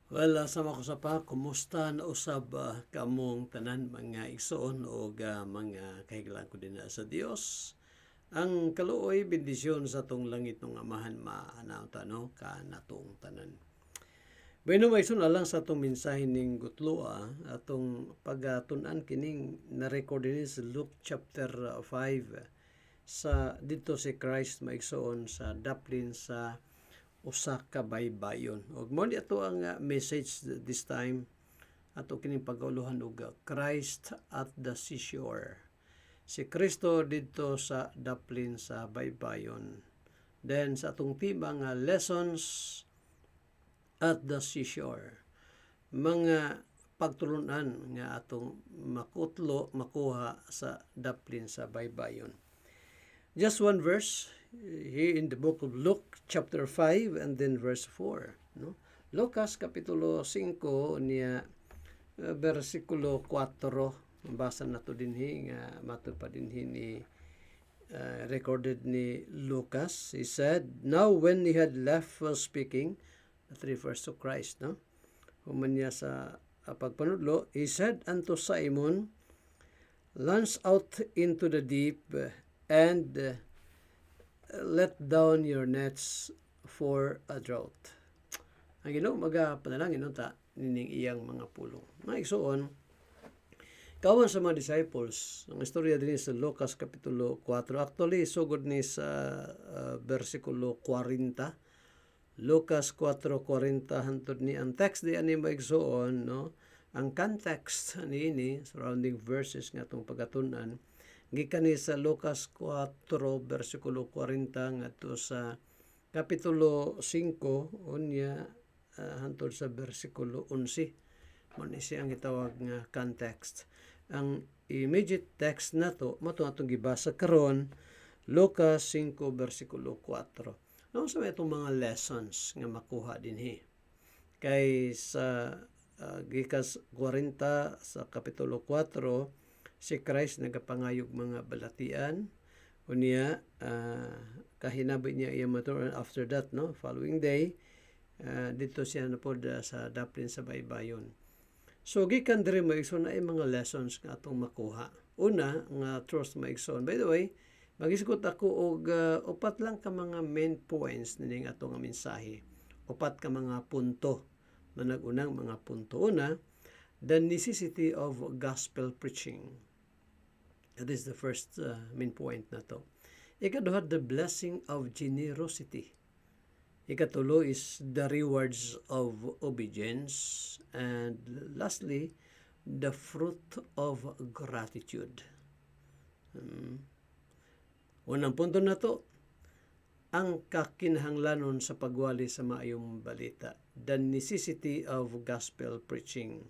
Well, sama ko sa pa, kumusta na usab kamong tanan mga igsoon o mga kahiglaan ko din na sa Dios. Ang kaluoy bendisyon sa tong langit ng amahan maanaw tano ka natong tanan. Bueno, may lang sa atong mensahe ning gutloa atong pagatun-an kining na-record din sa Luke chapter 5 sa dito si Christ maigsoon sa daplin sa usa ka baybayon. Og mo ato ang message this time ato kining pag-uluhan og Christ at the seashore. Si Kristo dito sa daplin sa baybayon. Then sa atong tema nga lessons at the seashore. Mga pagtulunan nga atong makuha sa daplin sa baybayon. Just one verse here in the book of Luke chapter 5 and then verse 4. No? Lucas kapitulo 5 niya versikulo 4. Basa na to dinhi nga matud pa dinhi ni recorded ni Lucas. He said, "Now when he had left speaking," that refers to Christ, no? Human niya sa pagpanudlo, he said unto Simon, "Launch out into the deep and let down your nets for a drought." Ang Ginoo magapanalangin ta nining iyang mga pulong. Mga igsoon, kawan sa mga disciples, ang istorya din sa Lucas kapitulo 4. Actually, sugod ni sa versikulo 40. Lucas 4:40 hantod ni ang text di ani maigsoon, no? Ang context niini surrounding verses nga atong pagatun-an gikan ni sa Lucas 4 versikulo 40 ngadto sa kapitulo 5 unya hantod sa versikulo 11. Mo ni siyang gitawag nga context. Ang immediate text nato mato atong gibasa karon Lucas 5 versikulo 4. Ano sa itong mga lessons nga makuha dinhi? Kay sa gikas 40 sa kapitulo 4, si Christ nagapangayog mga balatian. Unya, kahinabi niya iya maturan after that, no? Following day, dito siya napod sa daplin sa baybayon. So, gikan diri maigsoon na mga lessons nga atong makuha. Una, nga trust maigsoon. By the way, mag-isgot ako og upat lang ka mga main points nining atong mensahe. Upat ka mga punto na nagunang mga punto. Una, the necessity of gospel preaching. That is the first main point na to. Ikaduha, the blessing of generosity. Ikatulo is the rewards of obedience. And lastly, the fruit of gratitude. Unang punto na to, ang kakinahanglanon sa pagwali sa maayong balita. The necessity of gospel preaching.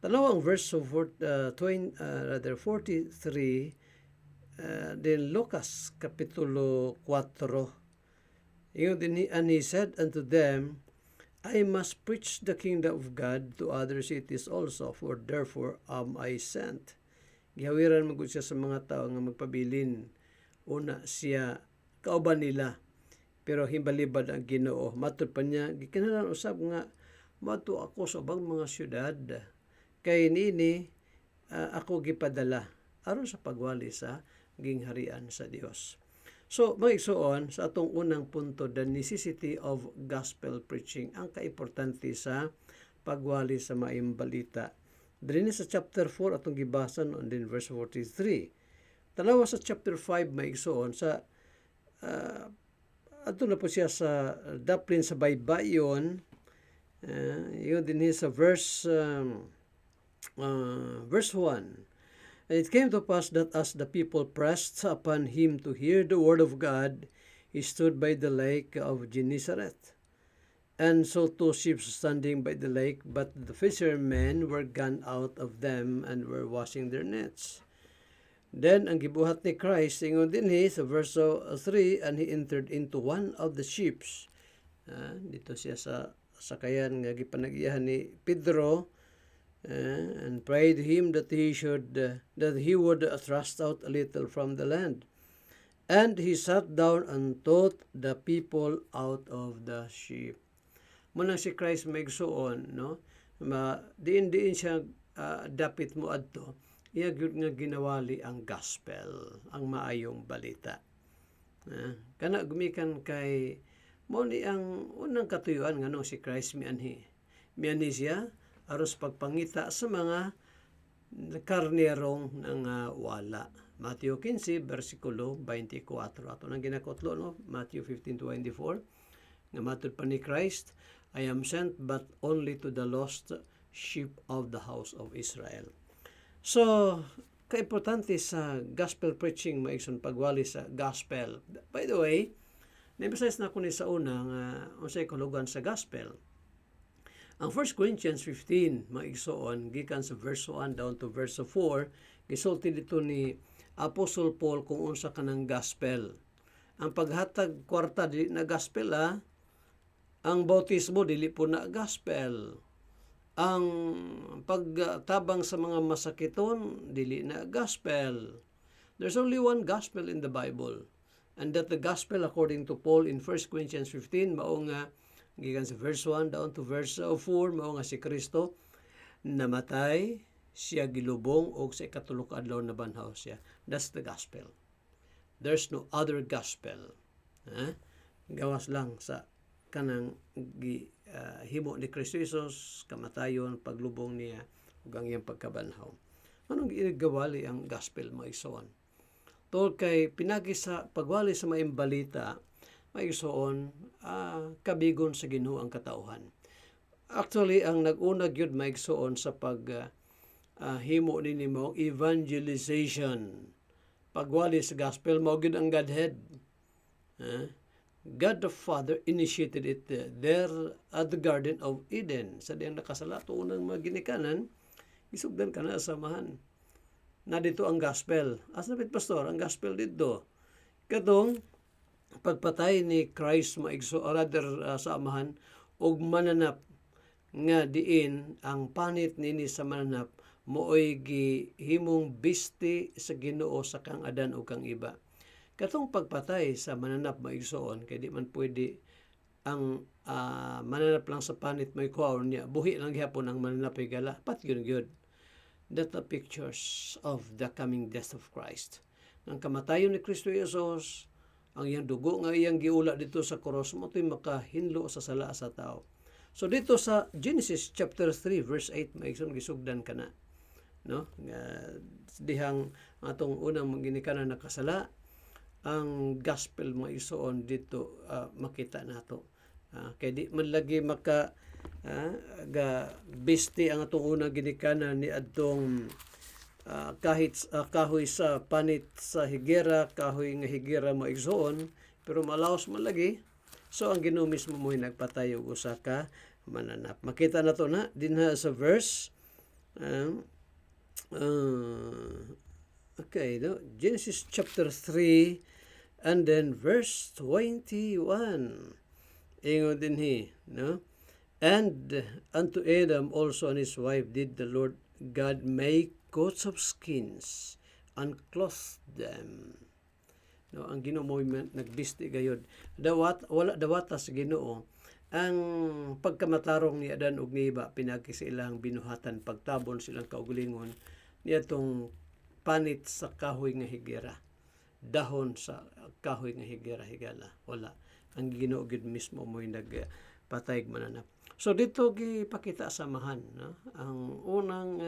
Tanaw ang verse of 43, din Lucas kapitulo 4. And he said unto them, I must preach the kingdom of God to other cities also, for therefore am I sent. Gihawiran magud siya sa mga tao nga magpabilin. Una siya kauban nila, pero himbalibad ang Ginoo. Matud pa niya, gikinahanglan usab nga mato ako sa ubang mga syudad. Kay niini ako gipadala aron sa pagwali sa gingharian sa Dios. So, maigsoon sa atong unang punto, the necessity of gospel preaching, ang kaimportante sa pagwali sa maayong balita. Diri sa chapter 4 atong gibasan on din verse 43. Tanawa sa chapter 5 maigsoon sa ato na po siya sa daplin sa baybayon. Yun din sa verse 1. And it came to pass that as the people pressed upon him to hear the word of God, he stood by the lake of Gennesaret. And so two ships standing by the lake, but the fishermen were gone out of them and were washing their nets. Then, ang gibuhat ni Christ, ingon din sa verse 3, and he entered into one of the ships. Dito siya sa sakayan nga gipanag-iyahan ni Pedro, and prayed him that he would thrust out a little from the land. And he sat down and taught the people out of the ship. Muna si Christ maigsuon, no? Diin siya dapit mo adto. Iya gyud nga ginawali ang gospel, ang maayong balita. Kana gumikan kay mo ni ang unang katuyuan nganong si Christ mianhi siya aros pagpangita sa mga karnerong ng wala. Matthew 15 versikulo 24 ato nang ginakotlo, no? Matthew 15:24 nga matud pa ni Christ, I am sent but only to the lost sheep of the house of Israel. So, kaimportante sa gospel preaching, maigsoon pagwali sa gospel. By the way, na-emphasize na ko ni sa una nga unsay kahulugan sa gospel. Ang 1 Corinthians 15, maigsoon, gikan sa verse 1 down to verse 4, gisulti dito ni Apostle Paul kung unsa kanang gospel. Ang paghatag kwarta dili na gospel, ang bautismo dili po na gospel. Ang pagtabang sa mga masakiton, dili na gospel. There's only one gospel in the Bible. And that the gospel according to Paul in 1 Corinthians 15, mao nga, gikan sa verse 1 down to verse 4, mao nga si Kristo, namatay, siya gilubong, o sa ikatulo ka adlaw na banhaw siya. That's the gospel. There's no other gospel. Gawas lang sa kanang himo ni Kristo Jesus, kamatayon, paglubong niya, ug ang iyang pagkabanhaw. Anong ginagawali ang gospel, maigsoon? Tol kay pinagi sa pagwali sa maayong balita, maigsoon, kabigon sa Ginoo ang katauhan. Actually, ang nag-una gyud maigsoon sa himo nini mo evangelization, pagwali sa gospel, mao gyud ang Godhead. God the Father initiated it there at the Garden of Eden. Sa diyang nakasala, unang mga ginikanan, isugdan ka na samahan. Na dito ang gospel. As na pastor, ang gospel dito. Katong pagpatay ni Christ maigso, or rather samahan, og mananap nga diin ang panit nini sa mananap mooy gihimong bisti sa Ginoo sa kang Adan o kang iba. Katong pagpatay sa mananap maigsoon, kay di man pwede ang mananap lang sa panit may kuwaon niya, buhi lang gihapon ang mananap ay gala, pat yun. That are pictures of the coming death of Christ. Ang kamatayon ni Kristo Jesus, ang iyang dugo nga iyang giula dito sa cross, mo ito'y makahinlo sa sala sa tao. So dito sa Genesis chapter 3 verse 8, maigsoon gisugdan ka na. No? Dihang atong unang ginikanan nakasala, ang gospel mo isuon dito makita nato. Kay di man lagi maka bisti ang atong unang ginikanan ni adtong kahit kahoy sa panit sa higera, kahoy nga higera mo isuon, pero malaos man lagi. So ang Ginoo mismo mo nagpatay og usa ka mananap. Makita nato na dinha sa verse okay, no? Genesis chapter 3 and then verse 21. Ingon dinhi, no? And unto Adam also and his wife did the Lord God make coats of skins and clothed them. No, ang Ginoo mo nagbisti gayud. Wala dawata sa Ginoo ang pagkamatarong ni Adan ug ni Eva, pinagi sa ilang binuhatan, pagtabon silang kaugalingon niyatong panit sa kahoy nga higera, dahon sa kahoy nga higera higala. Wala. Ang Ginoo gid mismo mo'y nagpatay mananap. So dito gipakita samahan, no? Ang unang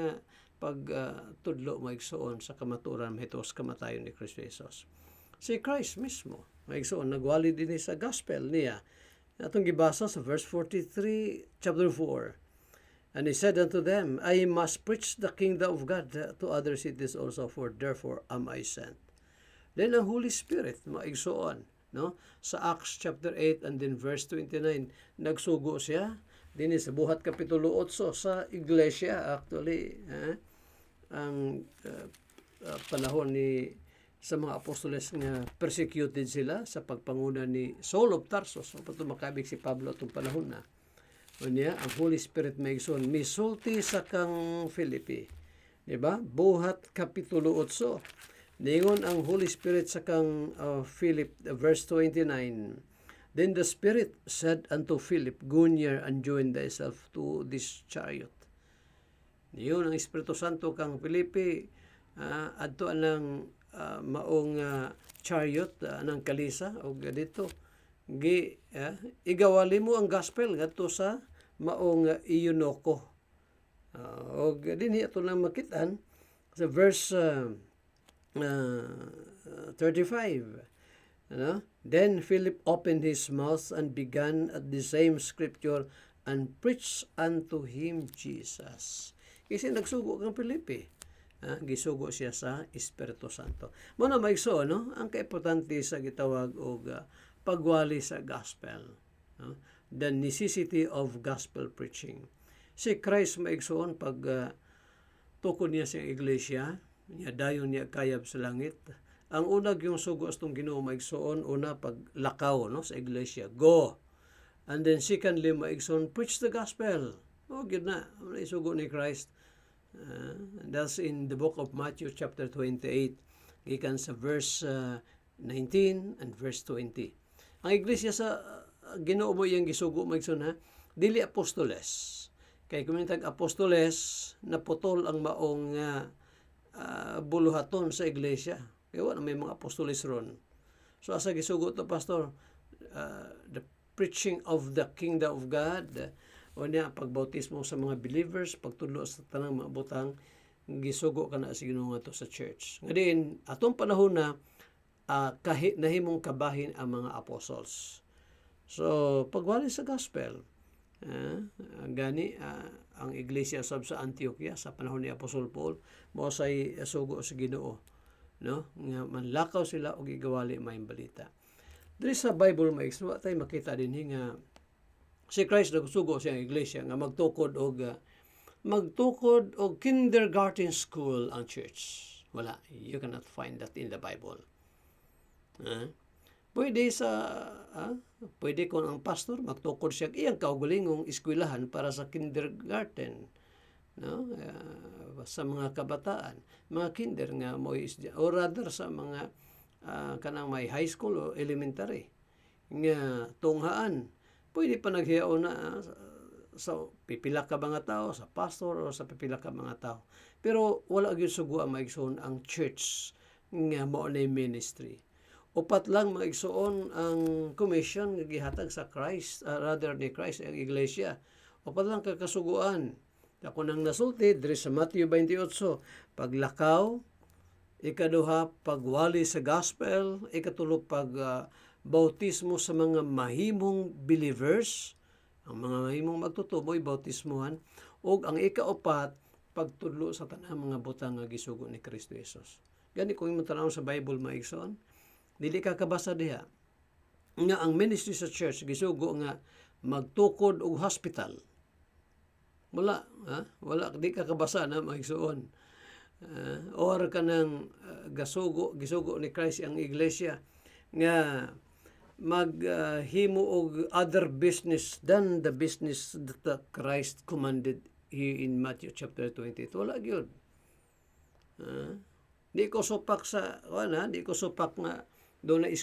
pagtudlo maigsoon sa kamaturan hitos kamatayon ni Kristo Jesus. Si Christ mismo maigsoon nagwali din sa gospel niya. Atong gibasa sa verse 43 chapter 4. And he said unto them, I must preach the kingdom of God to other cities also, for therefore am I sent. Then ang Holy Spirit maigsoon, no? Sa Acts chapter 8 and then verse 29, nagsugo siya dinhi sa buhat kapitulo 8 sa iglesia. Actually, ang panahon ni sa mga apostoles nga persecuted sila sa pagpanguna ni Saul of Tarsus. So, pato makabig si Pablo itong panahon na. Unya, ang Holy Spirit maigsoon misulti sa kang Filipi. Diba? Buhat kapitulo 8. Ningon ang Holy Spirit sa kang Philip, verse 29. Then the Spirit said unto Philip, Go near and join thyself to this chariot. Yun ang Espiritu Santo kang Filipe, adto anang maong chariot anang kalisa o dito igawali mo ang gospel ngadto sa maong iyunoko. O dinhi ato lang makitaan sa verse 35. Then Philip opened his mouth and began at the same scripture and preached unto him Jesus. Kasi nagsugo kang Filipe. Gisugo siya sa Espiritu Santo. Muna maigso, no? Ang kaimportante sa gitawag og pagwali sa gospel. No? The necessity of gospel preaching. Si Christ maigsoon pag tukod niya sa iglesia, niya dayon niya kayab sa langit. Ang unag yung sugo sa itong Ginoo maigsoon, una paglakaw, no, sa iglesia, go. And then secondly, maigsoon, preach the gospel. O, yun na, isugo ni Christ. That's in the book of Matthew chapter 28, gikan sa verse 19 and verse 20. Ang iglesia sa Ginoo mo yung gisugo maigsoon, ha, dili apostoles. Kay kuminitag apostoles, naputol ang maong buluhaton sa iglesia. Kaya wala may mga apostoles ron. So asa gisugo to pastor, the preaching of the kingdom of God, o niya pagbautismo sa mga believers, pagtudlo sa tanang mga butang, gisugo ka na sa Ginoo to sa church. Ngayon, atong panahon na nahimong kabahin ang mga apostles. So pagwali sa gospel, gani ang iglesia sa Antioquia sa panahon ni Apostol Paul mo say sugo sa Ginoo, no, nga manlakaw sila og igawali may balita. Diri sa Bible maigsuwa tay makita dinhi nga si Christ nagsugo sa iglesia nga magtukod og kindergarten school ang church. Wala, you cannot find that in the Bible. Pwede kung ang pastor magtukod siya iyang kaugalingong eskwelahan para sa kindergarten, no? Sa mga kabataan, mga kinder nga mo o rather sa mga kanang may high school o elementary nga tunghaan, pwede pa naghiyaon na sa pipila ka mga tao, sa pastor o sa pipila ka mga tao. Pero wala gyud sugo ang maigsoon ang church nga mao na ministry. Upat lang maigsoon ang commission nga gihatag sa Christ, rather ni Christ ang iglesia. Upat lang kakasuguan. Ako nang nasulti diri sa Matthew 28, paglakaw, ikaduha pagwali sa gospel, ikatulo bautismo sa mga mahimong believers, ang mga mahimong magtutuboy bautismuhan, ug ang ikaupat pagtudlo sa tanang mga butang nga gisugo ni Kristo Jesus. Gani kung imong tanaw sa Bible maigsoon, dili ka kabasa diha nga ang ministry sa church gisugo nga magtukod og hospital. Wala, di ka kabasa na maigsoon. Or kanang gisugo ni Christ ang iglesia nga maghimo og other business than the business that Christ commanded here in Matthew chapter 28. Wala gyud. Di ko supak nga doon na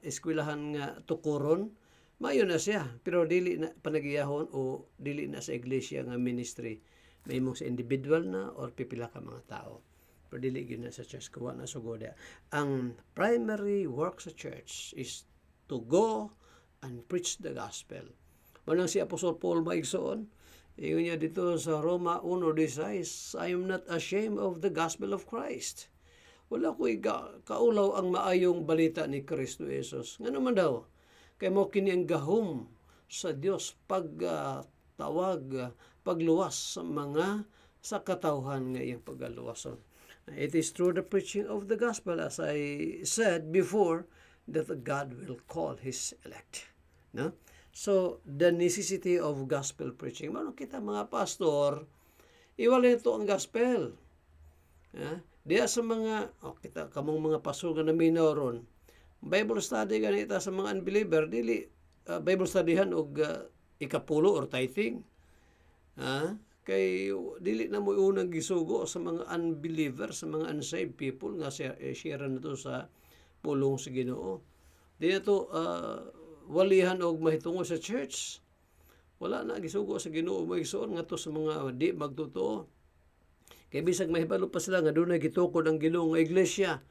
eskwelahan nga tukuron, mayo na siya, pero dili na panagiyahon o dili na sa iglesia nga ministry, may mo sa individual na or pipila ka mga tao, pero dili gyud na sa church kuha na sugoda. Ang primary work sa church is to go and preach the gospel. Manang si Apostol Paul maigsoon, iyon niya dito sa Roma 1:16, I am not ashamed of the gospel of Christ. Wala ko'y kaulaw ang maayong balita ni Kristo Jesus. Nga naman daw, kay mo kini ang gahom sa Dios pagtawag, pagluwas sa katawhan nga iyang pagluwason. It is through the preaching of the gospel, as I said before, that God will call His elect. No? So, the necessity of gospel preaching. Mano kita mga pastor, iwala ito ang gospel. Diya sa mga, kita kamong mga pastor nga naminaw ron, Bible study ganita sa mga unbeliever, dili Bible studyhan og ikapulo or tithing. Kay dili na mo unang gisugo sa mga unbeliever, sa mga unsaved people nga share na to sa pulong sa Ginoo. Di na to walihan og mahitungo sa church. Wala na gisugo sa Ginoo maigsoon ngadto sa mga di magtotoo. Kay bisag mahibalo pa sila nga dunay gitukod ang Ginoo nga iglesia.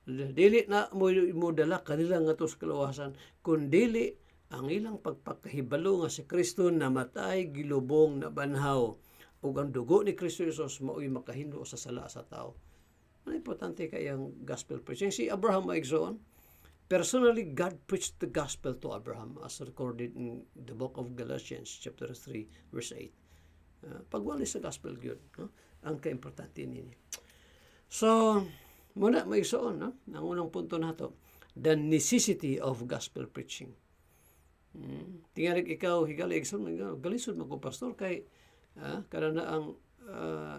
Dili na mo dala kanila ngadto sa kaluwasan, kun dili ang ilang pagpakahibalo nga si Kristo namatay, gilubong, nabanhaw ug ang dugo ni Kristo Jesus mao'y makahinlo sa sala sa tao. Ano importante kay ang gospel preaching? Si Abraham maigsoon, personally, God preached the gospel to Abraham as recorded in the book of Galatians chapter 3 verse 8. Pagwali sa gospel yun, no? Ang kaimportante nini. So, muna maigsoon, no? Ang unang punto nato, the necessity of gospel preaching. Tingalig ikaw, higali igsoon, galisod mo ko pastor, kay kada na ang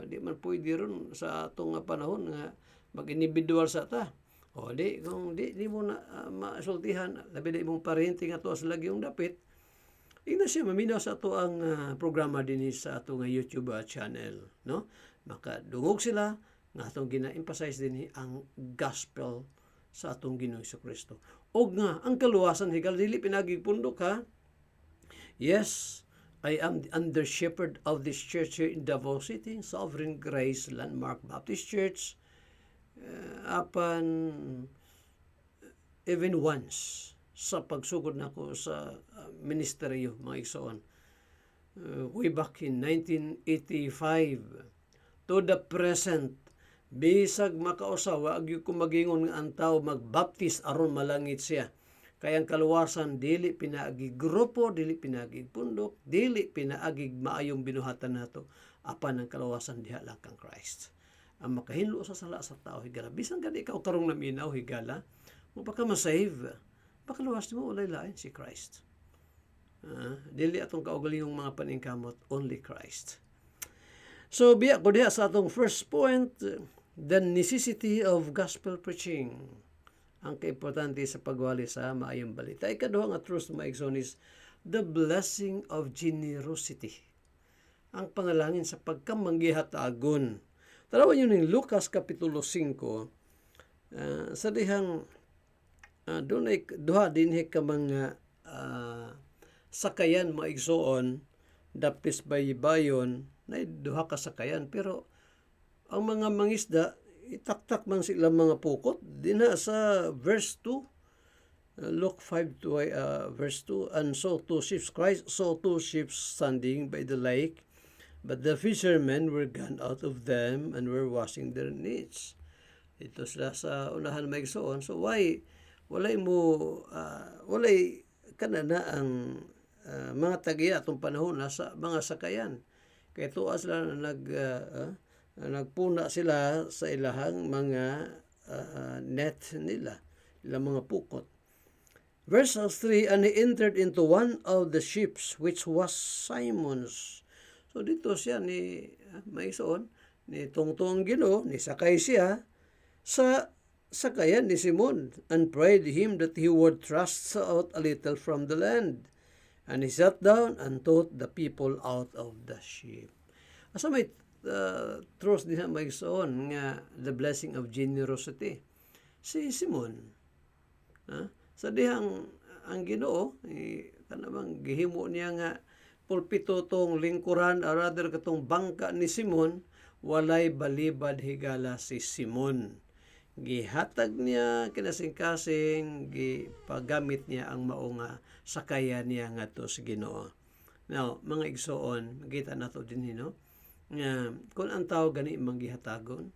di man pwede ron sa atong panahon nga mag-individual sa ta. O di, kung di mo na masultihan, labi di mong parente nga to sa lagi yung dapit, ina siya maminaw sa ato ang programa din sa ato nga YouTube channel, no? Makadungog sila nga atong gina-emphasize din ang gospel sa atong Ginoong Kristo. Og nga ang kaluwasan higal dili pinagipundok ha. Yes, I am the under shepherd of this church here in Davao City, Sovereign Grace Landmark Baptist Church. Apan even once sa pagsugod nako sa ministeryo mga igsoon, way back in 1985 to the present, bisag makausawa ag ko magingon nga ang tao magbaptis aron malangit siya. Kaya ang kaluwasan dili pinaagi grupo, dili pinaagi pundok, dili pinaagi maayong binuhatan nato, apan ang kaluwasan diha lang kang Christ. Ang makahinlo sa sala sa tao higala, bisan gani ikaw karong naminaw higala, mo pa ka masave, pakaluwas mo walay lain si Christ. Dili atong kaugalingong mga paningkamot, only Christ. So biya ko diha sa atong first point, the necessity of gospel preaching. Ang kaimportante sa pagwali sa maayong balita. Ikaduha nga truth maigsoon is the blessing of generosity. Ang panalangin sa pagkamanggihatagon. Tanawan yun ng Lucas Kapitulo 5, sa dihang doon ay duha din ka mga sakayan maigsoon, dapis bayibayon, na duha ka sakayan. Pero ang mga mangisda, itaktak man sila mga pukot. Dina sa verse 2, Luke 5 to verse 2, and saw two ships standing by the lake, but the fishermen were gone out of them and were washing their nets. Ito sila sa unahan maigsoon. So walay kanana ang mga tagiya atong panahon na sa mga sakayan. Kaya tuwa sila nagpuna sila sa ilahang mga net nila, ilang mga pukot. Verse 3, and he entered into one of the ships, which was Simon's. So dito siya ni maigsoon, ni tungtong Ginoo, ni sakay siya sa sakayan ni Simon, and prayed him that he would thrust out a little from the land. And he sat down and taught the people out of the ship. Asa may truth diha maigsoon nga the blessing of generosity. Si Simon, sa dihang ang Ginoo, kanabang gihimo niya nga pulpito tong lingkuran, or rather katong bangka ni Simon, walay balibad higala si Simon. Gihatag niya kinasing-kasing, gipagamit niya ang maong sakayan niya nga to sa Ginoo. Now, mga igsoon, kita nato din no? Nga kung ang tao gani manggihatagon,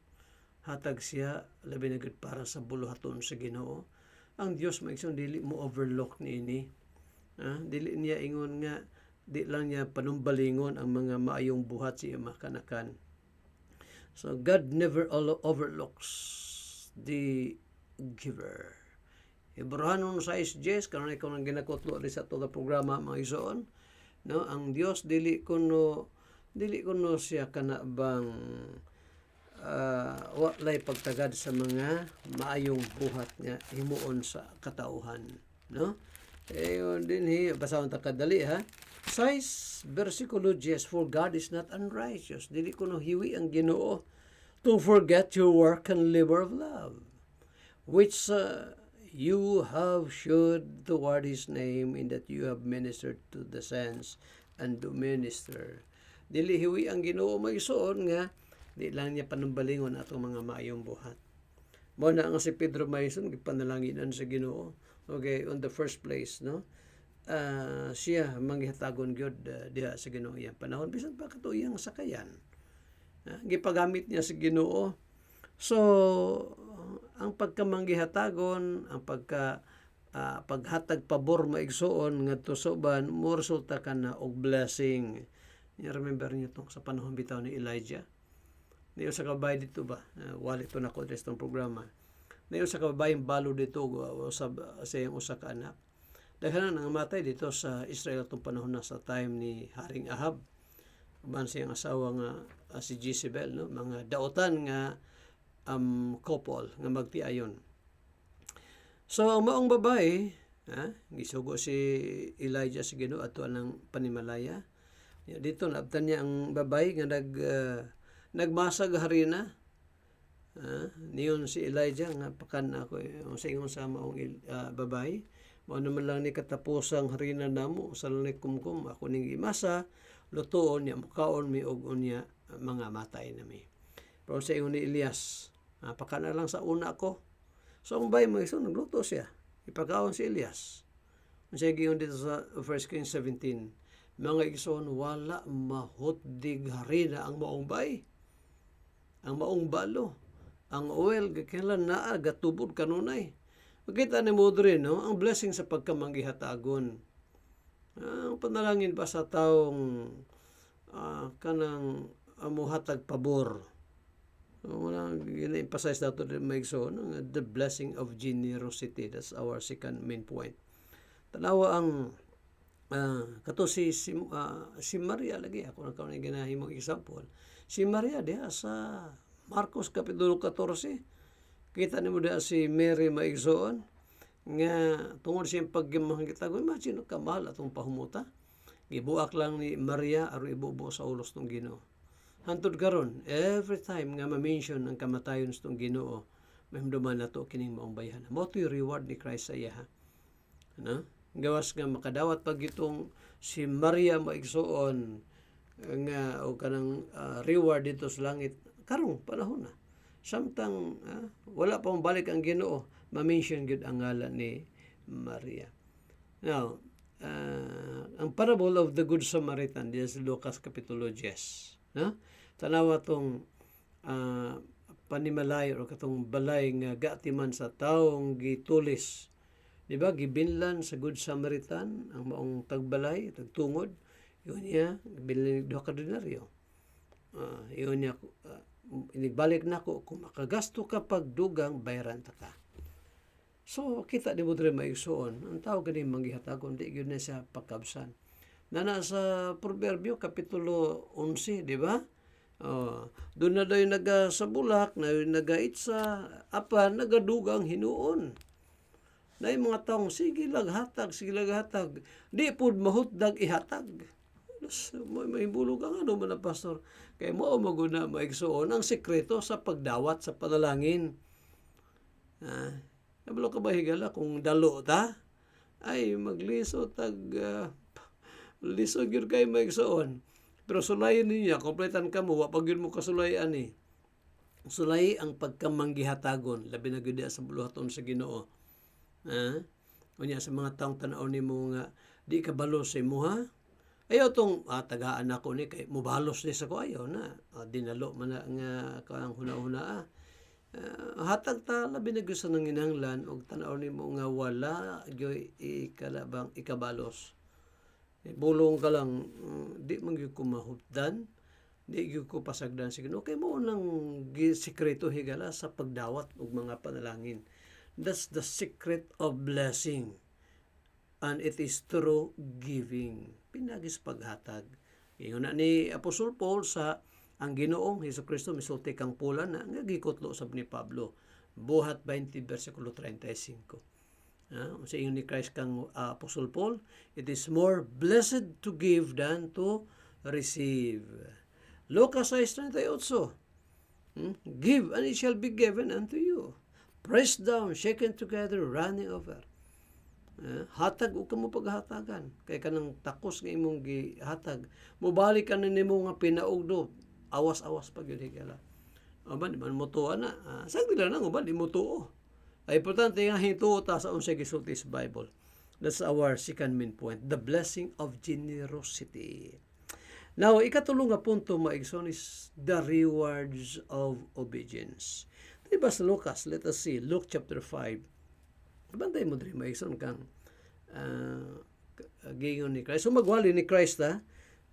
hatag siya labi na gud para sa buluhaton sa Ginoo. Ang Dios maigsoon dili mo overlook niini. Dili niya ingon nga di lang niya panumbalingon ang mga maayong buhat siya makanakan. So God never overlooks the giver. Hebreano 6:10 karon ikaw nang ginakutlo sa to programa mga igsoon, no? Ang Dios dili kuno siya kanabang walay pagtagad sa mga maayong buhat nga himuon sa katauhan, no? Din basahon ta kadali ha. 6 versikulo 10, for God is not unrighteous. Dili kuno hiwi ang Ginoo to forget your work and labor of love, which You have showed toward His name in that you have ministered to the saints and to minister. Dili hiwi ang Ginoo magsuon nga di lang niya panumbalingon atong mga maayong buhat. Mo na nga si Pedro Maison gipanalanginan sa Ginoo. Okay, on the first place, no? Siya manghitagon gyud diha sa Ginoo iyang panahon bisan pa kato iyang sakayan. Gipagamit niya sa Ginoo. So ang pagkamanggihatagon, ang paghatag pabor maigsuon ngadto sa uban mo resulta kana og blessing. Remember niyo to sa panahon bitaw ni Elijah. Niyo sa kabay dito ba? Wali to nako sa programa. Niyo sa kabay balo dito sa iyang usa ka anak. Daghanan ang matay dito sa Israel tong panahon na sa time ni Haring Ahab. Uban siyang asawa nga si Jezebel, no? Mga daotan nga couple nga magtiayon. So ang maong babae, gisugo si Elijah sa Ginoo ato ang panimalaya. Dito naabtan niya ang babae nga nagmasag harina. Niyon si Elijah nga pakan ako sa ingon sa maong babae. Mao naman lang ni katapusang harina namo sa lanay kumkum ako ning imasa lutoon niya mukaon mi og unya mga matay nami. Pero sa ingon ni Elias, pakana lang sa una ko. So ang babae mo nagluto siya. Ipakaon si Elias. Ang siya giyon dito sa 1 Kings 17. Mga igsoon, wala mahutdig harina ang maong bay. Ang maong balo. Ang oil, kailan naa, gatubod kanunay. Makita ni mo rin, no? Ang blessing sa pagkamanggihatagon. Ang panalangin pa sa taong kanang muhatag pabor. Walang gina-emphasize na ito din maigsoon. The blessing of generosity. That's our second main point. Tanawa ang kato si Maria lagi ako nang ginahimong example. Si Maria diha sa Marcos kapitulo 14. Kita nimo diha si Mary maigsoon nga tungod siyang pagmahangitagon, imagine kamahal atong pahumuta. Gibuak lang ni Maria aron ibubo sa ulos ng Ginoo. Hantod karon every time nga ma-mention ang kamatayon sa tong Ginoo, mahimduman nato kining maong bayhan. Mo to reward ni Christ sa iya. No? Gawas nga makadawat pag itong si Maria maigsuon nga o kanang reward dito sa langit karong panahon na samtang wala pa balik ang Ginoo ma-mention gud ang ngalan ni Maria. Now ang parable of the Good Samaritan diya sa Lucas kapitulo 10, no? Tanawa tong panimalay o katong balay nga gatiman sa taong gitulis. Diba, gibinlan sa Good Samaritan ang maong tagbalay, tagtungod. Yun niya, binlan ng 2 denaryo. Yun niya, inigbalik na ko, kung makagasto ka pagdugang, bayaran ta ka. So, kita di mo rin maigsuon. Ang tao ganing manggihatagon, di yun na siya pagkabsan. Na sa Proverbio, Kapitulo 11, di ba? Doon na daw yung nagasabulak, nagaitsa, apan, nagadugang hinuon. Na yung mga taong, sige laghatag. Di po mahutdag ihatag. May bulog ang ano man pastor. Kaya mo maguna maigsuon ang sekreto sa pagdawat sa panalangin. Nabalo ka ba higala kung dalo ta? Ay magliso lisod yun kayo maigsuon. Pero sulayin niya, kompletan ka mo, wapag yun mo kasulayan eh. Sulay ang pagkamanggihatagon, labi na gudi sa buluhaton sa Ginoo. Unya sa mga taong tanaw ni mo nga di ka balos sa imo ha. Ayaw tong tagaan ako ni kay mubalos ni sa ko ayaw na. Dinalo man na nga kang huna-huna. Hatag ta labi na gyud sa nanginahanglan og tanaw ni mo nga wala gyoy ikalabang ikabalos. Bulong ka lang di man gyud ko mahutdan. Di gyud ko pasagdan sige okay mo nang sikreto higala sa pagdawat og mga panalangin. That's the secret of blessing. And it is through giving. Pinagis paghatag. Ingon na ni Apostol Paul sa ang Ginoong Hesukristo misulti kang pula na nga gikutlo sab ni Pablo. Buhat 20 versikulo 35. Sa ingon ni Christ kang Apostol Paul, it is more blessed to give than to receive. Lucas 6:38. Give and it shall be given unto you. pressed down, shaken together, running over. Hatag o kamo paghatagan kay kanang takos nga imong gihatag mobalik ka na nimo nga pinaugdo awas-awas pag yun higala aban di man mutuo na sagdi lang nang uban di mutuo ay importante nga hituo ta sa unsay gisulti sa Bible. That's our second main point, the blessing of generosity. Now ikatulong nga punto maigsoon is the rewards of obedience. Diba sa Lucas, let us see Luke chapter 5. Bantay mo diri maigsoon kang gingon ni Christ. So magwali ni Christ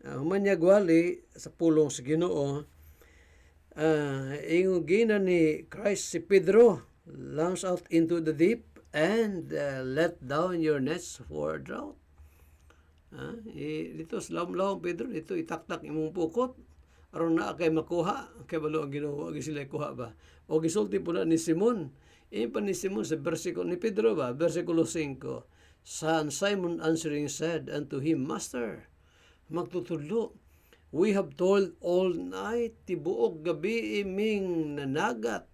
human niya gwali sa pulong sa Ginoo. Ingon gina ni Christ si Pedro, launch out into the deep and let down your nets for a drought. Dito sa lawom Pedro, dito itaktak imong pukot aron na kay makuha kay balo ang Ginoo agi sila kuha ba. O gisulti po na ni Simon. Pa ni Simon sa versikulo ni Pedro ba, versikulo 5. Simon answering said unto him, Master, magtutudlo, we have toiled all night, tibuok gabi iming nanagat.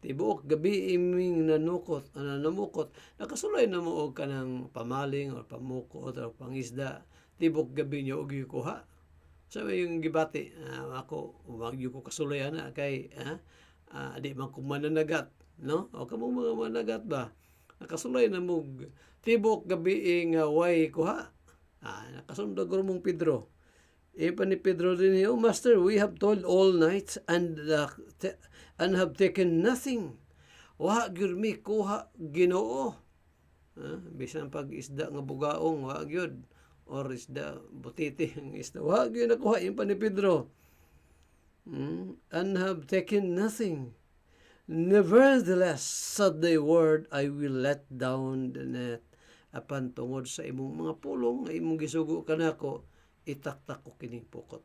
Tibuok gabi iming namukot. Nakasulay na mo og kanang pamaling or pamukot or pangisda. Tibuok gabi niyo og kuha. Sabi yung gibati, ako, wag ko kasulayan na kay, di man ko mananagat, no? O kamo mga managat ba? Nakasulay na mo, tibok gabi nga way kuha. Nakasundog mong Pedro. Pa ni Pedro din, oh Master, we have toiled all night and have taken nothing. Wa gyud mi kuha Ginoo. Bisan pag isda nga bugaong, wa gyud. Or isda butiti ang isda. Wa gyud nakuha pa ni Pedro. And have taken nothing. Nevertheless, said the word, I will let down the net. Apan tungod sa imong mga pulong, nga imong gisugo kanako, itaktak ko kining pukot.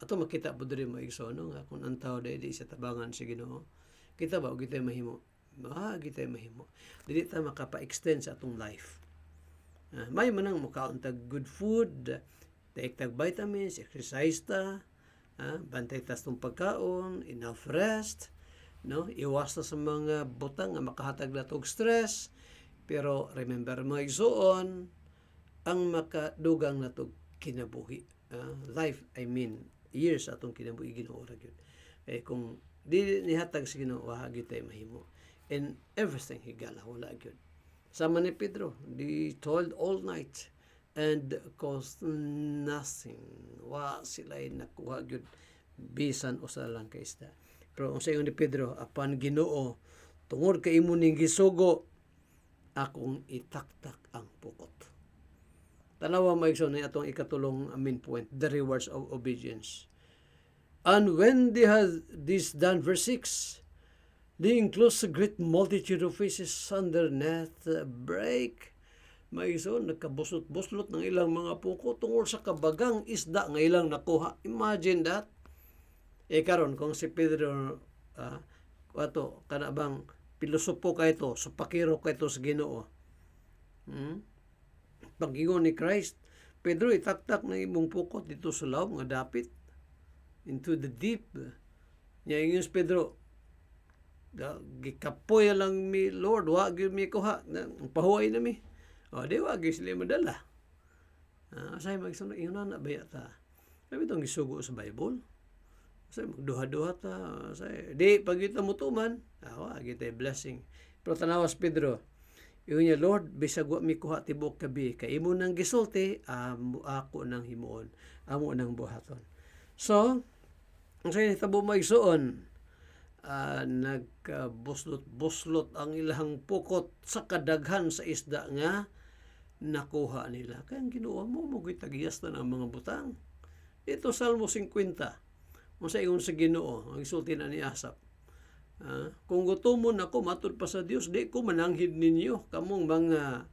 Ato makita po diri mo igsono nga kung ang tao di sa tabangan si Ginoo. Kita ba og gitay mahimo? Gitay mahimo. Dili ta makapa-extend sa atong life. May manang mukaon tag good food, take tag vitamins, exercise ta, bantay tas tong pagkaon, enough rest, no? Iwas ta sa mga butang nga makahatag na og stress. Pero remember mga igsoon, ang makadugang na to kinabuhi. Life, I mean, years atong kinabuhi Ginoo ra gyud. Kung di nihatag sa Ginoo, wahagi tay mahimo. And everything higala wala gyud. Sama ni Pedro, they toiled all night and caused nothing. Wa sila'y nakuha gyud bisan usa lang kay isda. Pero ang sayon ni Pedro, apan Ginoo, tungod kay imo ning gisugo, akong itaktak ang pukot. Tanawa maigsoon ni atong ikatulong main point, the rewards of obedience. And when they had this done, verse 6, they enclosed a great multitude of fishes under net break. Maigsoon, nagkabusot-buslot ng ilang mga puko tungkol sa kabagang isda nga ilang nakuha. Imagine that. Karon kung si Pedro, kanabang pilosopo ka ito, so pakiro ka ito sa Ginoo. Pag-ingon ni Christ, Pedro, itaktak na imong pukot dito sa lawom nga dapit into the deep. Nya ingon si Pedro, gikapoy lang mi Lord, wa gyud mi kuha, pahuway na mi. Di wa gyud sila madala. Asay magsunod ingon na baya ta. Sabi itong gisugo sa Bible. Asay magduha-duha ta. Asay di pag ita mutuman, wa gyud tay blessing. Pero tanawas Pedro, ingon niya, Lord, bisag wa mi kuha tibok gabi, kay imo nang gisulti, ako nang himuon, amo nang buhaton. So, ang sa hitabo maigsoon, nagbuslot-buslot ang ilang pukot sa kadaghan sa isda nga nakuha nila. Kaya ang Ginoo mo gitagiyas na ang mga butang. Ito Salmo 50. Kung sa ingon sa Ginoo, ang isulti na ni Asap. Kung gutomon ako matud pa sa Dios, di ko mananghid ninyo kamong mga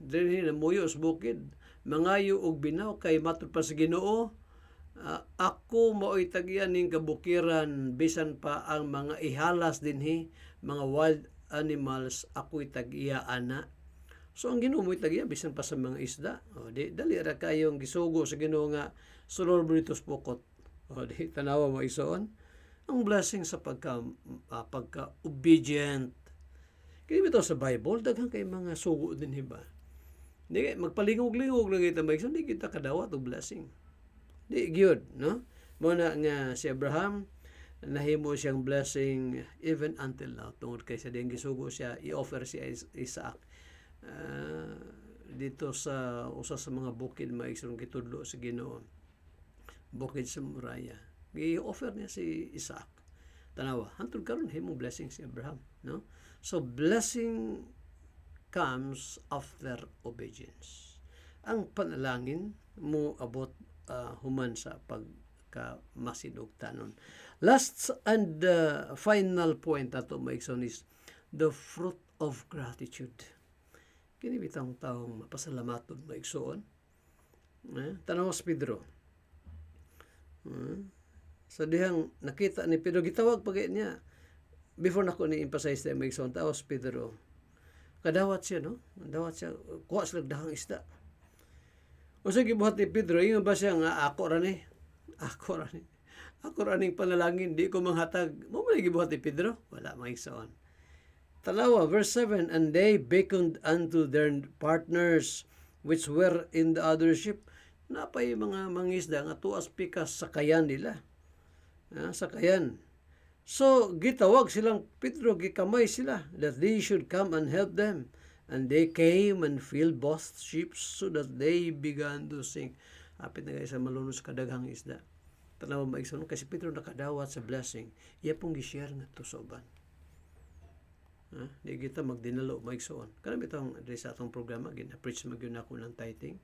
dinhi na muyo sa bukid, mangayo og binaw kay matud pa sa Ginoo. Ako mao'y tagyan ning kabukiran bisan pa ang mga ihalas dinhi, mga wild animals ako'y tag-iya ana. So ang Ginoo mo'y tagya bisan pa sa mga isda. Di dali ra kayong gisugo sa Ginoo nga sulod mo nitos pukot. Di tanawa mo isoon. ang blessing sa pagka-obedient. Kaya bitaw sa Bible, daghang kay mga sugo din hiba. Di magpalingog-lingog lang kita maigsoon, di kita kadawat og blessing. Di gyud, no? Mo na nga si Abraham nahimo siyang blessing even until now tungod kay sa diyang gisugo siya i-offer si Isaac dito sa usa sa mga bukid maigsoon gitudlo sa Ginoo, bukid sa Moriah. Gi-offer niya si Isaac. Tanawa, hantod karon himo blessing si Abraham, no? So blessing comes after obedience. Ang panalangin mo abot human sa pagkamasinugtanon. Last and final point ato maigsoon is the fruit of gratitude. Kini bitang taong mapasalamaton maigsoon. Tanaw sa Pedro. So dihang nakita ni Pedro, gitawag pagay niya. Before nako ni-emphasize tayo maigsoon, taos Pedro. Kadawat siya, no? Kadawat siya. Kuha sila dahang isda. O sa gibuhat ni Pedro, yung ba siya nga, ako rani. Ako raning panalangin, di ko manghatag. Mo ba gibuhat ni Pedro? Wala, maigsoon. Talawa, verse 7, and they beckoned unto their partners which were in the other ship. Napay mga mangisda nga tuas pikas sa kayan nila. Sa kayan. So, gitawag silang Pedro, gikamay sila that they should come and help them. And they came and filled both ships so that they began to sink. Hapit na kayo sa malunos kadaghang isda. Tanawa maigsoon, kasi Pedro nakadawat sa blessing. Iya pong gi-share nga to sa uban. Di kita magdinalo maigsoon. Kanang itong sa atong programa, gina-preach magyun ako ng tithing.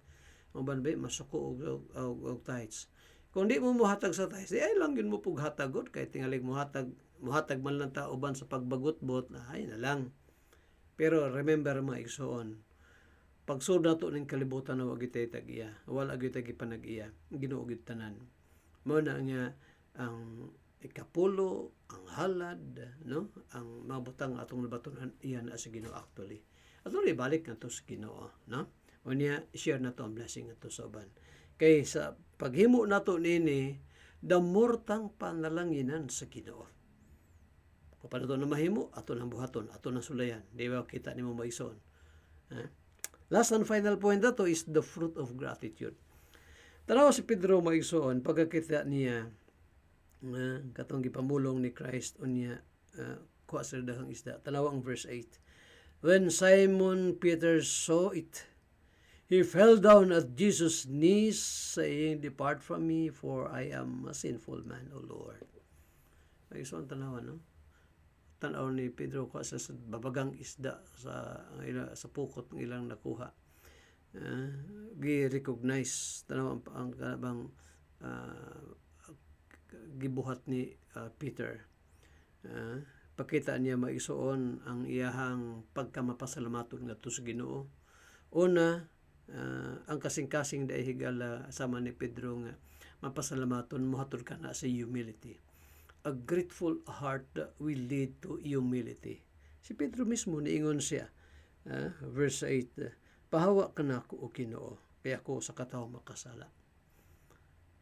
Uban ba, masuko og tithes. Kung di mo muhatag sa tithes, ay lang yun mo pug hatagot. Kaya tingalig muhatag man lang ta uban sa pagbagot-bot, ay na lang. Pero remember mga igsoon, pagsud nato ning kalibutan na wag itay tag-iya, wala gyud tagi panag-iya, Ginoo gyud tanan. Mao na nga ang ikapulo, ang halad, no? Ang mabutang atong nabatunan iyan sa Ginoo actually. At balik na to sa Ginoo, no? Unya share na to ang blessing nato sa uban. Kay sa paghimo nato nini, damortang panalanginan sa Ginoo. Kung paano ito na mahimo, ato nang buhaton, ato nang sulayan. Di ba kita ni mo maigsoon? Last and final point nato is the fruit of gratitude. Tanaw si Pedro maigsoon, pagkakita niya, katong gipamulong ni Christ, unya, kuha sa dahang isda. Tanaw ang verse 8. When Simon Peter saw it, he fell down at Jesus' knees, saying, Depart from me, for I am a sinful man, O Lord. Maigsoon tanawa, no? Tanaw ni Pedro ko sa babagang isda sa pukot ng ilang nakuha. Gi-recognize tanaw ang kanabang gibuhat ni Peter. Pakita niya maigsoon ang iyahang pagkamapasalamaton ngadto sa Ginoo. Una, ang kasing-kasing dai higala sama ni Pedro nga mapasalamaton mohatod kana sa humility. A grateful heart will lead to humility. Si Pedro mismo niingon siya, verse 8, pahawa ka na ako o Ginoo, kaya ako sa katawo makasala.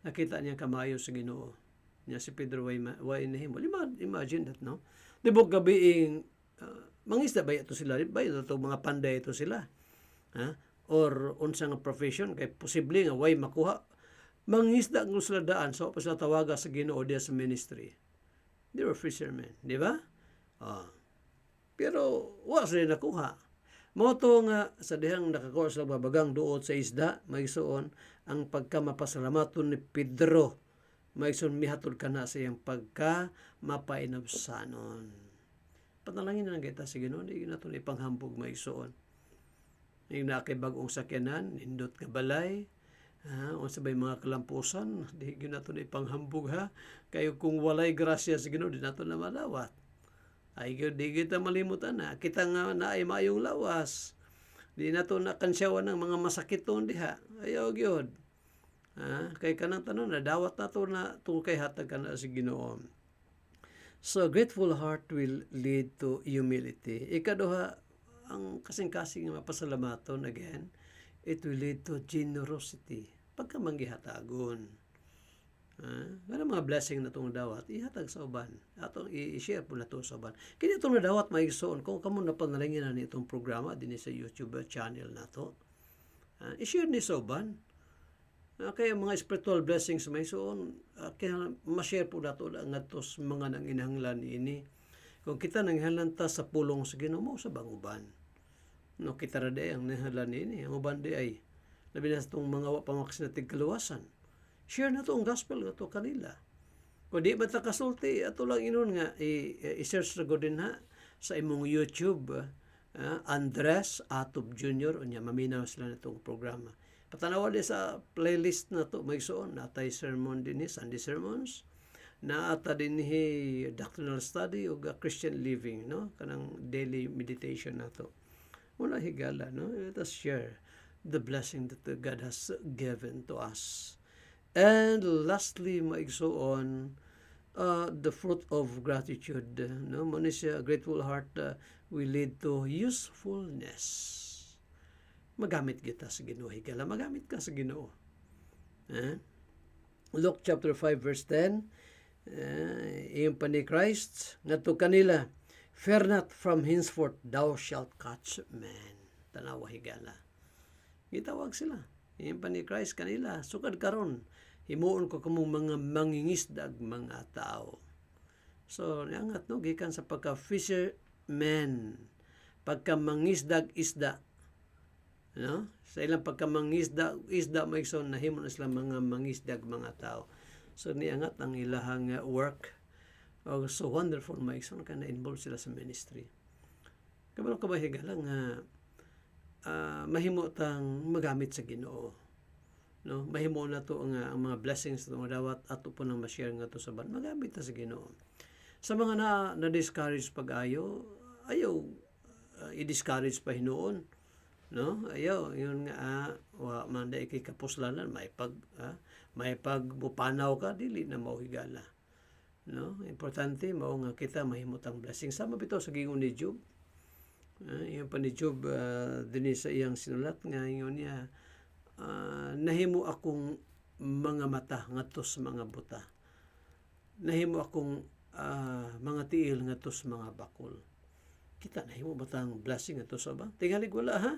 Nakita niya kamayo sa Ginoo. Niya si Pedro way nahimo. Imagine that, no? Dibog gabiing mangisda ba ito sila? Ba ito mga panday ito sila? Or unsang profession kay posible nga way makuha. Mangisda ng sila daan so pa sila tawaga sa Ginoo diya sa ministry. They were fishermen, di ba? Pero wa sila nakuha. Moto nga sa dihang nakakuha sila babagang duot sa isda, maigsoon ang pagkamapasalamaton ni Pedro. Maigsoon mihatod kana sa iyang pagkamapainabsanon. Panalangin na lang kita sa Ginoo, di nato na ipanghambog maigsoon. Yung nakibagong sakyanan, nindot nga balay, o sabay mga kalampusan, di nato na ipanghambog ha. Kayo kung walay grasya sa Ginoo, di nato na malawat. Ay di kita malimutan na. Kita nga na ay mayong lawas. Di nato na kansyawan ng mga masakiton diha. Ayaw gyud. Kay kanang tanon na dawat nato na tungkay hatag kana sa Ginoo. So grateful heart will lead to humility. Ikaduha, ang kasing-kasing mapasalamaton again, it will lead to generosity. Pagkamangihatagon. Ano mga blessing na itong dawat, ihatag sa uban. Atong i-share po na ito sa uban. Kini itong nadawat maigsoon, kung kamo na panalangin na itong programa din sa YouTube channel na ito, i-share ni sa uban. Kaya mga spiritual blessings may soon, kaya ma-share po na ito nga tos mga nanginahanglan ini. Kung kita nanginahanglan ta sa pulong sa Ginoo sa banguban. No, kita ra day ang nanginahanglan ini. Ang uban day ay labi na itong mga pamaks na tigkaluwasan. Share na to ang gospel nga to kanila. Kung di man ta kasulti, ato lang inon nga i-search na din ha sa imong YouTube, Andres Atob Jr. Unya maminaw sila nitong programa. Patanawa din sa playlist na to magsuon natay sermon din Sunday sermons, naata din doctrinal study o Christian living, no, kanang daily meditation na to. Wala higala, no. Let us share the blessing that God has given to us. And lastly, maigsoon, the fruit of gratitude. No? A grateful heart will lead to usefulness. Magamit kita sa Ginoo. Higala, magamit ka sa Ginoo. Luke chapter 5 verse 10, iyon pa ni Christ, nga to kanila, fear not from henceforth, thou shalt catch men. Tanawa higala. Gitawag sila. Iyon pa ni Christ kanila, sukad karon himuon ko kamong mga mangingisdag mga tao. So, niangat no, gikan sa pagka-fisherman, pagka-mangisdag-isda. No? Sa ilang pagka-mangisdag-isda, maigsoon na himo na sila mga mangisdag mga tao. So, niangat ang ilahang work. So wonderful, maigsoon ka na-involve sila sa ministry. Kabalo ka ba higala nga mahimo tang magamit sa Ginoo. No, mahimo na to ang mga blessings na dawat ato po nang ma-share nga to sa ban, magamit ta sa Ginoo. Sa mga na-discourage pag-ayo, ayaw i-discourage pa hinuon, no? Ayaw yun nga wa man day kay kapuslanan may pagmupanaw ka dili na mauhigala. No? Importante mao nga kita mahimutang blessing sama bitaw sa gingon ni Job. Yung pa ni Job dinhi sa iyang sinulat nga ingon niya, nahimo akong mga mata ngadtos mga buta. Nahimo akong mga tiil ngadtos mga bakol. Kita nahimo batang blessing ngadtos ba? Tingalig wala ha?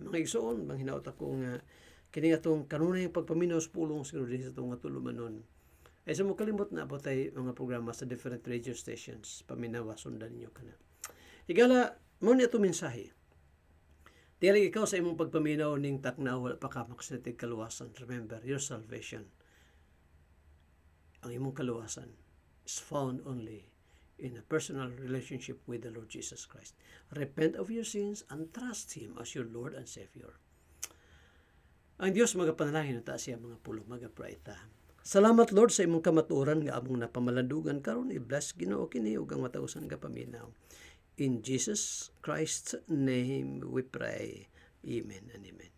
Mga igsoon bang hinaut ako nga kini atong kanunay pagpaminaw sa pulong siguro din sa itong tulumanon. Ay sa mo kalimot na po tayo mga programa sa different radio stations. Paminawa, sundan ninyo ka na. Higala, mo niya ito mensahe. Tiyali ikaw sa imong pagpaminaw ning takna wala pa kamaks na kaluwasan. Remember, your salvation, ang imong kaluwasan is found only in a personal relationship with the Lord Jesus Christ. Repent of your sins and trust Him as your Lord and Savior. Ang Diyos magapanalangin na siya mga pulo, magapray ta. Salamat Lord sa imong kamatuoran nga among napamalandugan karon, i-bless Ginoo kini ug ang matausan ka paminaw. In Jesus Christ's name we pray. Amen and amen.